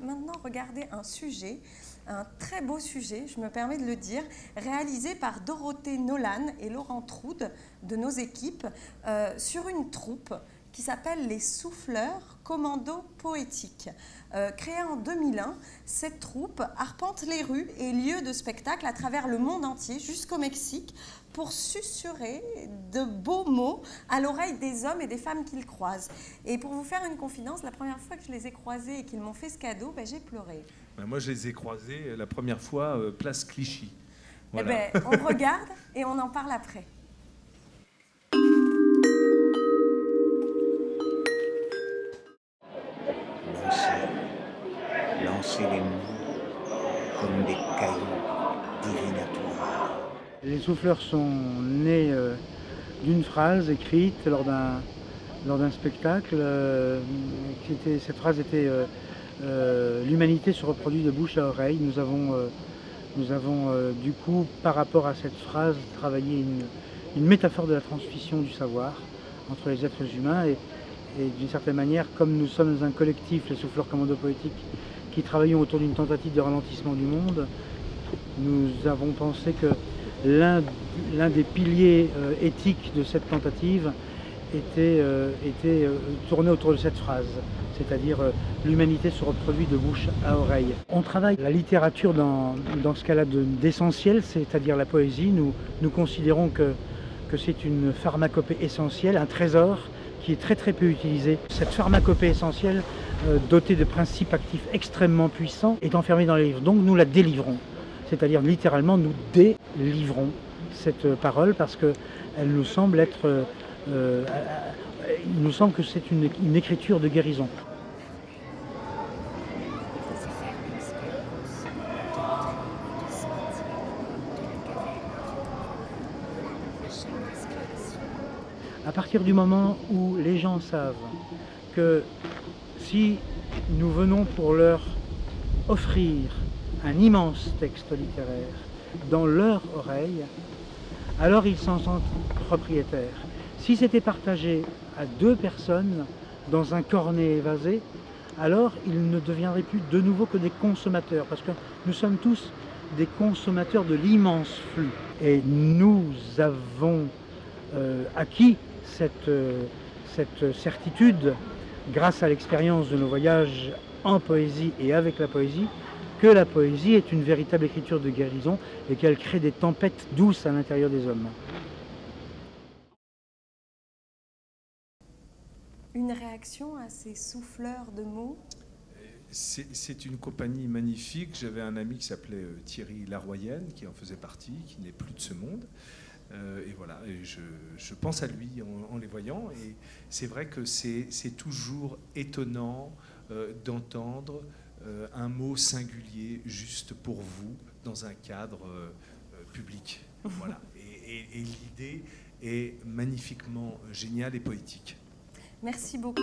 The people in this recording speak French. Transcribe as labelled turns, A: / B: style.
A: maintenant regarder un sujet, un très beau sujet, je me permets de le dire, réalisé par Dorothée Nolan et Laurent Troude de nos équipes sur une troupe qui s'appelle les Souffleurs Commando Poétiques. Créée en 2001, cette troupe arpente les rues et lieux de spectacle à travers le monde entier jusqu'au Mexique pour susurrer de beaux mots à l'oreille des hommes et des femmes qu'ils croisent. Et pour vous faire une confidence, la première fois que je les ai croisés et qu'ils m'ont fait ce cadeau, j'ai pleuré.
B: Moi, je les ai croisés la première fois place Clichy. Voilà.
A: On regarde et on en parle après.
C: Lancer les mots comme des cailloux divinatoires.
D: Les souffleurs sont nés d'une phrase écrite lors d'un spectacle. Cette phrase était l'humanité se reproduit de bouche à oreille. Nous avons du coup, par rapport à cette phrase, travaillé une métaphore de la transmission du savoir entre les êtres humains et d'une certaine manière, comme nous sommes un collectif, les Souffleurs Commando Poétiques, qui travaillons autour d'une tentative de ralentissement du monde, nous avons pensé que l'un des piliers éthiques de cette tentative était tourné autour de cette phrase, c'est-à-dire l'humanité se reproduit de bouche à oreille. On travaille la littérature dans ce cas-là d'essentiel, c'est-à-dire la poésie. Nous considérons que c'est une pharmacopée essentielle, un trésor qui est très peu utilisé. Cette pharmacopée essentielle, dotée de principes actifs extrêmement puissants, est enfermée dans les livres. Donc nous la délivrons, c'est-à-dire littéralement nous délivrons cette parole parce qu'elle nous semble être, il nous semble que c'est une écriture de guérison. À partir du moment où les gens savent que si nous venons pour leur offrir un immense texte littéraire dans leur oreille, alors ils s'en sentent propriétaires. Si c'était partagé à 2 personnes dans un cornet évasé, alors ils ne deviendraient plus de nouveau que des consommateurs, parce que nous sommes tous des consommateurs de l'immense flux. Et nous avons acquis cette certitude, grâce à l'expérience de nos voyages en poésie et avec la poésie, que la poésie est une véritable écriture de guérison et qu'elle crée des tempêtes douces à l'intérieur des hommes.
A: Une réaction à ces souffleurs de mots?
B: C'est une compagnie magnifique. J'avais un ami qui s'appelait Thierry Laroyenne, qui en faisait partie, qui n'est plus de ce monde. Et voilà, et je pense à lui en les voyant. Et c'est vrai que c'est toujours étonnant d'entendre un mot singulier juste pour vous dans un cadre public. Voilà. Et l'idée est magnifiquement géniale et poétique.
A: Merci beaucoup.